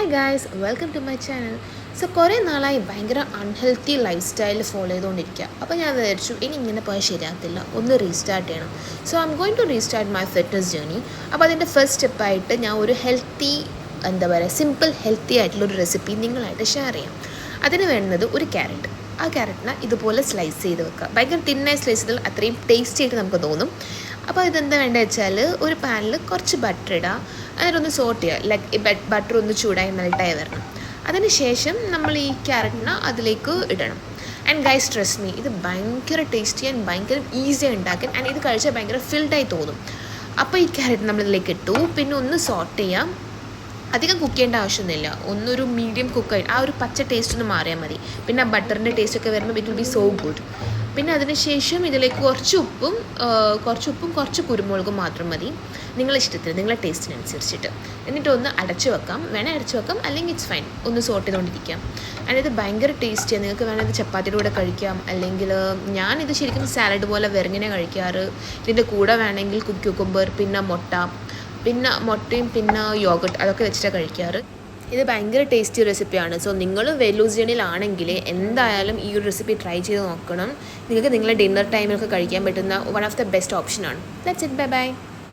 Hi guys, welcome to my channel. So കുറേ നാളായി ഭയങ്കര അൺഹെൽത്തി ലൈഫ് സ്റ്റൈൽ ഫോളോ ചെയ്തുകൊണ്ടിരിക്കുക. അപ്പോൾ ഞാൻ വിചാരിച്ചു ഇനി ഇങ്ങനെ പോയാൽ ശരിയാകത്തില്ല, ഒന്ന് റീസ്റ്റാർട്ട് ചെയ്യണം. So I'm going to restart my fitness journey. അപ്പോൾ അതിൻ്റെ ഫസ്റ്റ് സ്റ്റെപ്പായിട്ട് ഞാൻ ഒരു ഹെൽത്തി, സിമ്പിൾ ഹെൽത്തി ആയിട്ടുള്ളൊരു റെസിപ്പി നിങ്ങളായിട്ട് ഷെയർ ചെയ്യാം. അതിന് വേണ്ടത് ഒരു ക്യാരറ്റ്. ആ ക്യാരറ്റിനെ ഇതുപോലെ സ്ലൈസ് ചെയ്ത് വെക്കുക. ഭയങ്കര തിന്നായി സ്ലൈസ് ചെയ്താൽ അത്രയും ടേസ്റ്റി ആയിട്ട് നമുക്ക് തോന്നും. അപ്പോൾ ഇതെന്താ വേണ്ടത് വെച്ചാൽ, ഒരു പാനിൽ കുറച്ച് ബട്ടർ ഇടുക, അതിനൊന്ന് സോട്ട് ചെയ്യുക. ലൈക്ക് ബട്ടർ ഒന്ന് ചൂടായി മെൽട്ടായി വരണം. അതിന് ശേഷം നമ്മൾ ഈ ക്യാരറ്റിനെ അതിലേക്ക് ഇടണം. ആൻഡ് ഗൈസ്, ട്രസ്റ്റ് മീ, ഇത് ഭയങ്കര ടേസ്റ്റി ആൻഡ് ഭയങ്കര ഈസി ഉണ്ടാക്കാൻ. ആൻഡ് ഇത് കഴിച്ചാൽ ഭയങ്കര ഫിൽഡായി തോന്നും. അപ്പോൾ ഈ ക്യാരറ്റ് നമ്മളിതിലേക്ക് ഇട്ടു. പിന്നെ ഒന്ന് സോട്ട് ചെയ്യാം. അധികം കുക്ക് ചെയ്യേണ്ട ആവശ്യമൊന്നുമില്ല. ഒന്നൊരു മീഡിയം കുക്കായി ആ ഒരു പച്ച ടേസ്റ്റ് ഒന്ന് മാറിയാൽ മതി. പിന്നെ ആ ബട്ടറിൻ്റെ ടേസ്റ്റൊക്കെ വരുമ്പോൾ it will be so good. പിന്നെ അതിനുശേഷം ഇതിലേക്ക് കുറച്ച് ഉപ്പും കുറച്ച് കുരുമുളകും മാത്രം മതി, നിങ്ങളെ ഇഷ്ടത്തിന്, നിങ്ങളെ ടേസ്റ്റിനനുസരിച്ചിട്ട്. എന്നിട്ട് ഒന്ന് അടച്ചു വെക്കാം. വേണേൽ അടച്ചു വെക്കാം, അല്ലെങ്കിൽ ഇറ്റ്സ് ഫൈൻ, ഒന്ന് സോട്ട് ചെയ്തുകൊണ്ടിരിക്കാം. ആൻഡ് ഇത് ഭയങ്കര ടേസ്റ്റിയാണ്. നിങ്ങൾക്ക് വേണമെങ്കിൽ ഇത് ചപ്പാത്തിയുടെ കൂടെ കഴിക്കാം, അല്ലെങ്കിൽ ഞാനിത് ശരിക്കും സാലഡ് പോലെ വെറുങ്ങനെ കഴിക്കാറ്. ഇതിൻ്റെ കൂടെ വേണമെങ്കിൽ കുക്കുംബർ, പിന്നെ മുട്ടയും പിന്നെ യോഗട്ട്, അതൊക്കെ വെച്ചിട്ടാണ് കഴിക്കാറ്. ഇത് ഭയങ്കര ടേസ്റ്റി റെസിപ്പിയാണ്. സോ നിങ്ങൾ വെയിറ്റ് ലൂസ് ജേർണിയിലാണെങ്കിൽ എന്തായാലും ഈ ഒരു റെസിപ്പി ട്രൈ ചെയ്ത് നോക്കണം. നിങ്ങൾക്ക് നിങ്ങളുടെ ഡിന്നർ ടൈമിലൊക്കെ കഴിക്കാൻ പറ്റുന്ന വൺ ഓഫ് ദ ബെസ്റ്റ് ഓപ്ഷനാണ്. That's it. Bye bye.